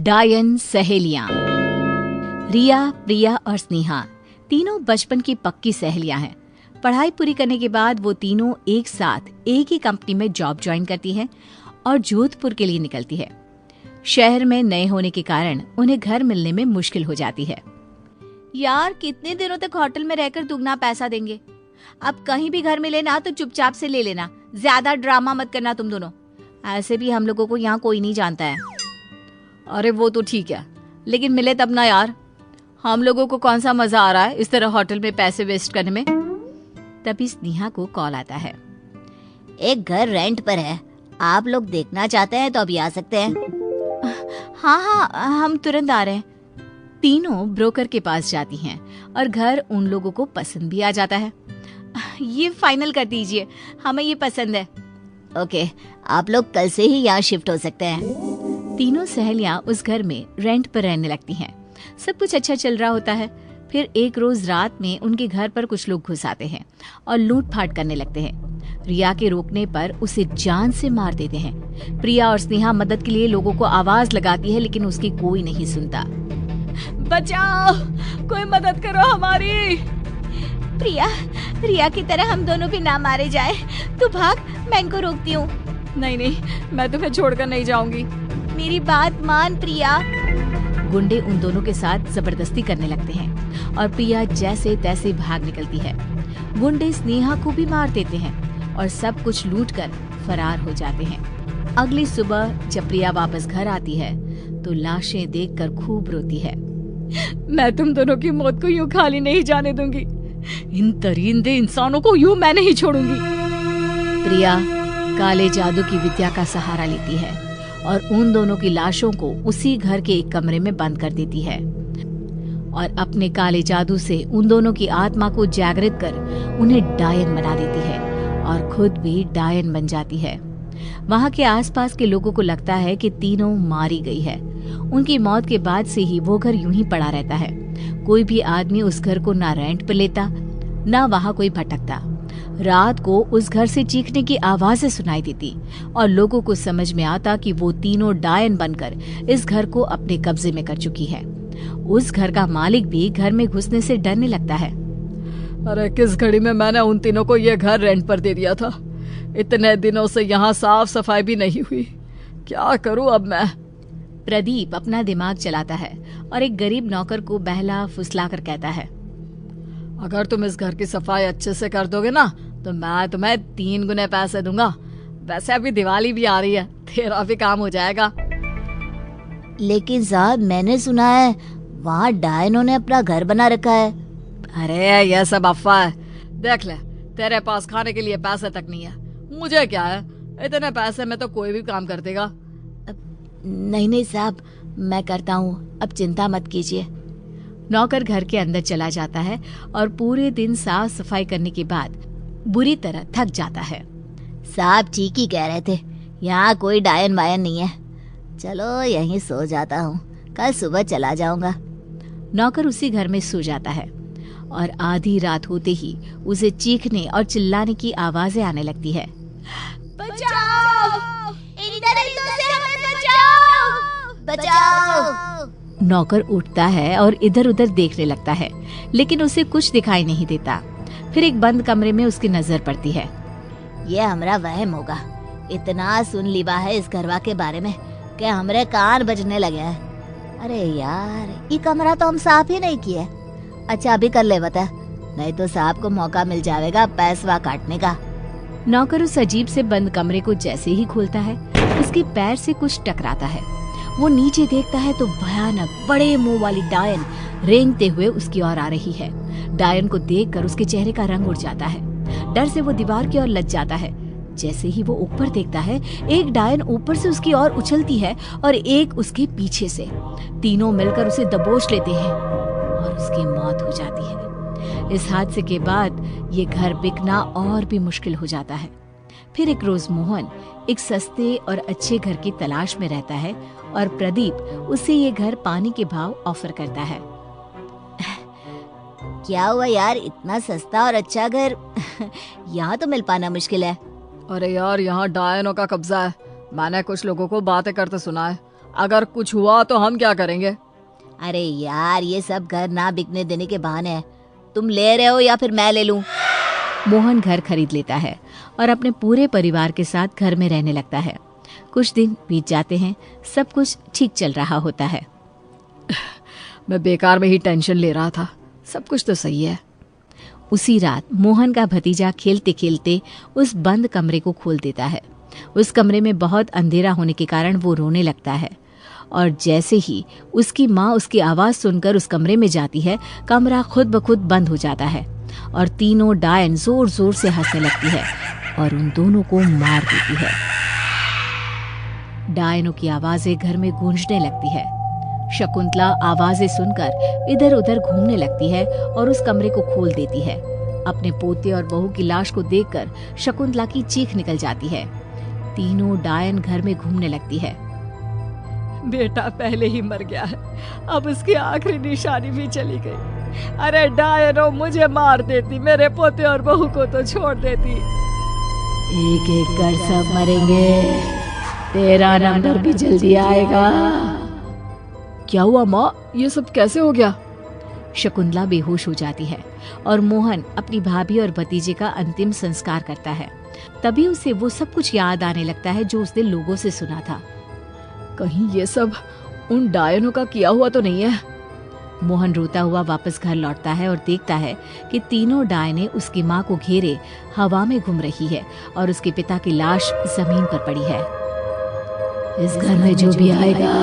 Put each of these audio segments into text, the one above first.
डायन सहेलियां। रिया, प्रिया और स्नेहा तीनों बचपन की पक्की सहेलियां हैं। पढ़ाई पूरी करने के बाद वो तीनों एक साथ एक ही कंपनी में जॉब ज्वाइन करती हैं और जोधपुर के लिए निकलती है। शहर में नए होने के कारण उन्हें घर मिलने में मुश्किल हो जाती है। यार, कितने दिनों तक होटल में रहकर दुगना पैसा देंगे? अब कहीं भी घर मिले ना तो चुपचाप से ले लेना, ज्यादा ड्रामा मत करना तुम दोनों। ऐसे भी हम लोगों को यहाँ कोई नहीं जानता है। अरे वो तो ठीक है, लेकिन मिले तब ना यार। हम लोगों को कौन सा मजा आ रहा है इस तरह होटल में पैसे वेस्ट करने में। तभी स्नेहा को कॉल आता है। एक घर रेंट पर है, आप लोग देखना चाहते हैं तो अभी आ सकते हैं। हाँ, हम तुरंत आ रहे हैं। तीनों ब्रोकर के पास जाती हैं और घर उन लोगों को पसंद भी आ जाता है। ये फाइनल कर दीजिए, हमें ये पसंद है। ओके, आप लोग कल से ही यहाँ शिफ्ट हो सकते हैं। तीनों सहेलियां उस घर में रेंट पर रहने लगती हैं। सब कुछ अच्छा चल रहा होता है। फिर एक रोज रात में उनके घर पर कुछ लोग घुस आते हैं और लूटपाट करने लगते हैं। रिया के रोकने पर उसे जान से मार देते हैं। प्रिया और स्नेहा मदद के लिए लोगों को आवाज लगाती है, लेकिन उसकी कोई नहीं सुनता। बचाओ, कोई मदद करो हमारी। प्रिया, रिया की तरह हम दोनों भी ना मारे जाए। तू भाग, मैं इनको रोकती हूँ। नहीं, मैं तुम्हें छोड़कर नहीं जाऊंगी। मेरी बात मान प्रिया। गुंडे उन दोनों के साथ जबरदस्ती करने लगते हैं और प्रिया जैसे तैसे भाग निकलती है। गुंडे स्नेहा को भी मार देते हैं और सब कुछ लूटकर फरार हो जाते हैं। अगली सुबह जब प्रिया वापस घर आती है तो लाशें देखकर खूब रोती है। मैं तुम दोनों की मौत को यूं खाली नहीं जाने दूंगी। इन दरिंदे इंसानों को यूं मैं नहीं छोड़ूंगी। प्रिया काले जादू की विद्या का सहारा लेती है और उन दोनों की लाशों को उसी घर के एक कमरे में बंद कर देती है और अपने काले जादू से उन दोनों की आत्मा को जागृत कर उन्हें डायन बना देती है और खुद भी डायन बन जाती है। वहाँ के आसपास के लोगों को लगता है कि तीनों मारी गई है। उनकी मौत के बाद से ही वो घर यूं ही पड़ा रहता है। कोई भी आदमी उस घर को ना रेंट पर लेता, ना वहाँ कोई भटकता। रात को उस घर से चीखने की आवाजें सुनाई देती और लोगों को समझ में आता कि वो तीनों डायन बनकर इस घर को अपने कब्जे में कर चुकी है। उस घर का मालिक भी घर में घुसने से डरने लगता है। अरे किस घड़ी में मैंने उन तीनों को ये घर रेंट पर दे दिया था। इतने दिनों से यहाँ साफ सफाई भी नहीं हुई। क्या करूँ अब मैं। प्रदीप अपना दिमाग चलाता है और एक गरीब नौकर को बहला फुसला कर कहता है, अगर तुम इस घर की सफाई अच्छे से कर दोगे ना तो मैं तुम्हें 3 गुने पैसे दूंगा। वैसे अभी दिवाली भी आ रही है, तेरा भी काम हो जाएगा। लेकिन साहब, मैंने सुना है वहाँ डायनों ने अपना घर बना रखा है। अरे यह सब अफवाह है। देख ले, तेरे पास खाने के लिए पैसे तक नहीं है। मुझे क्या है, इतने पैसे में तो कोई भी काम कर देगा। नहीं साहब, मैं करता हूँ, अब चिंता मत कीजिए। नौकर घर के अंदर चला जाता है और पूरे दिन साफ सफाई करने के बाद बुरी तरह थक जाता है। साहब ठीक ही कह रहे थे, यहाँ कोई डायन वायन नहीं है। चलो यहीं सो जाता हूँ, कल सुबह चला जाऊंगा। नौकर उसी घर में सो जाता है और आधी रात होते ही उसे चीखने और चिल्लाने की आवाजें आने लगती है। बचाओ! इन दरिंदों से हमें बचाओ! बचाओ! नौकर उठता है और इधर उधर देखने लगता है, लेकिन उसे कुछ दिखाई नहीं देता। फिर एक बंद कमरे में उसकी नजर पड़ती है। ये हमारा वहम होगा। इतना सुन लिया है इस घरवा के बारे में कि हमरे कान बजने लगे हैं। अरे यार, ये कमरा तो हम साफ ही नहीं किए। अच्छा अभी कर ले बता, नहीं तो साहब को मौका मिल जाएगा पैसवा काटने का। नौकर उस अजीब से बंद कमरे को जैसे ही खोलता है, उसके पैर से कुछ टकराता है। वो नीचे देखता है तो भयानक बड़े मुंह वाली डायन रेंगते हुए उसकी ओर आ रही है। डायन को देखकर उसके चेहरे का रंग उड़ जाता है। डर से वो दीवार की ओर लग जाता है। जैसे ही वो ऊपर देखता है, एक डायन ऊपर से उसकी ओर उछलती है और एक उसके पीछे से। तीनों मिलकर उसे दबोच लेते हैं और उसकी मौत हो जाती है। इस हादसे के बाद ये घर बिकना और भी मुश्किल हो जाता है। फिर एक रोज मोहन एक सस्ते और अच्छे घर की तलाश में रहता है और प्रदीप उसे ये घर पानी के भाव ऑफर करता है। क्या हुआ यार, इतना सस्ता और अच्छा घर यहाँ तो मिल पाना मुश्किल है। अरे यार, यहाँ डायनों का कब्जा है। मैंने कुछ लोगों को बातें करते सुना है। अगर कुछ हुआ तो हम क्या करेंगे? अरे यार, ये सब घर ना बिकने देने के बहाने हैं। तुम ले रहे हो या फिर मैं ले लूं? मोहन घर खरीद लेता है और अपने पूरे परिवार के साथ घर में रहने लगता है। कुछ दिन बीत जाते हैं, सब कुछ ठीक चल रहा होता है। मैं बेकार में ही टेंशन ले रहा था, सब कुछ तो सही है। उसी रात मोहन का भतीजा खेलते खेलते उस बंद कमरे को खोल देता है। उस कमरे में बहुत अंधेरा होने के कारण वो रोने लगता है और जैसे ही उसकी माँ उसकी आवाज सुनकर उस कमरे में जाती है, कमरा खुद ब खुद बंद हो जाता है और तीनों डायन जोर जोर से हंसने लगती है और उन दोनों को मार देती है। डायनों की आवाजें घर में गूंजने लगती है। शकुंतला आवाजें सुनकर इधर उधर घूमने लगती है और उस कमरे को खोल देती है। अपने पोते और बहू की लाश को देखकर शकुंतला की चीख निकल जाती है। तीनों डायन घर में घूमने लगती है। बेटा पहले ही मर गया है, अब उसकी आखिरी निशानी भी चली गई। अरे डायनो, मुझे मार देती, मेरे पोते और बहू को तो छोड़ देती। एक एक कर सब मरेंगे, तेरा नंबर भी जल्दी आएगा। क्या हुआ माँ, ये सब कैसे हो गया? शकुंतला बेहोश हो जाती है और मोहन अपनी भाभी और भतीजे का अंतिम संस्कार करता है। तभी उसे वो सब कुछ याद आने लगता है जो उसने लोगों से सुना था। कहीं ये सब उन डायनों का किया हुआ तो नहीं है? मोहन रोता हुआ वापस घर लौटता है और देखता है कि तीनों डायनें उसकी माँ को घेरे हवा में घूम रही है और उसके पिता की लाश जमीन पर पड़ी है। इस घर में जो भी आएगा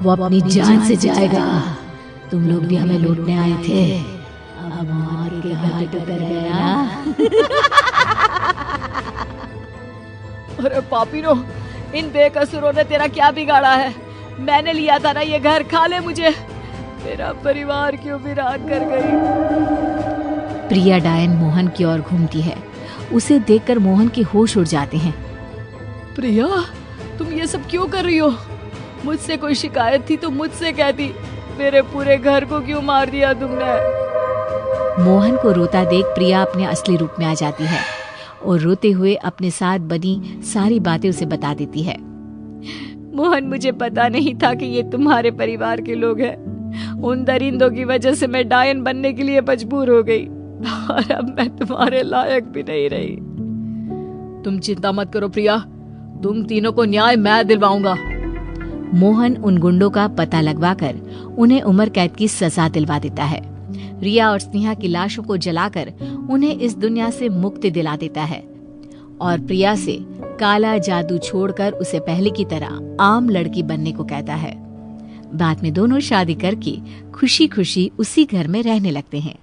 वो अपनी जान से जाएगा। तुम लोग भी हमें लूटने आए थे, अब मौत के घाट उतर गए ना। अरे पापीनो, इन बेकसूरों ने तेरा क्या बिगाड़ा है? मैंने लिया था ना ये घर, खा ले मुझे। मेरा परिवार क्यों वीरान कर गई? प्रिया डायन मोहन की ओर घूमती है। उसे देखकर मोहन के होश उड़ जाते हैं। प्रिया, तुम ये सब क्यों कर रही हो? मुझसे कोई शिकायत थी तो मुझसे कहती, मेरे पूरे घर को क्यों मार दिया तुमने? मोहन को रोता देख प्रिया अपने असली रूप में आ जाती है और रोते हुए अपने साथ बनी सारी बातें उसे बता देती है। मोहन, मुझे पता नहीं था कि ये तुम्हारे परिवार के लोग हैं। उन दरिंदों की वजह से मैं डायन बनने के लिए मजबूर हो गई और अब मैं तुम्हारे लायक भी नहीं रही। तुम चिंता मत करो प्रिया, तुम तीनों को न्याय मैं दिलवाऊंगा। मोहन उन गुंडों का पता लगवाकर उन्हें उम्र कैद की सजा दिलवा देता है। रिया और स्नेहा की लाशों को जलाकर उन्हें इस दुनिया से मुक्ति दिला देता है और प्रिया से काला जादू छोड़कर उसे पहले की तरह आम लड़की बनने को कहता है। बाद में दोनों शादी करके खुशी खुशी उसी घर में रहने लगते हैं।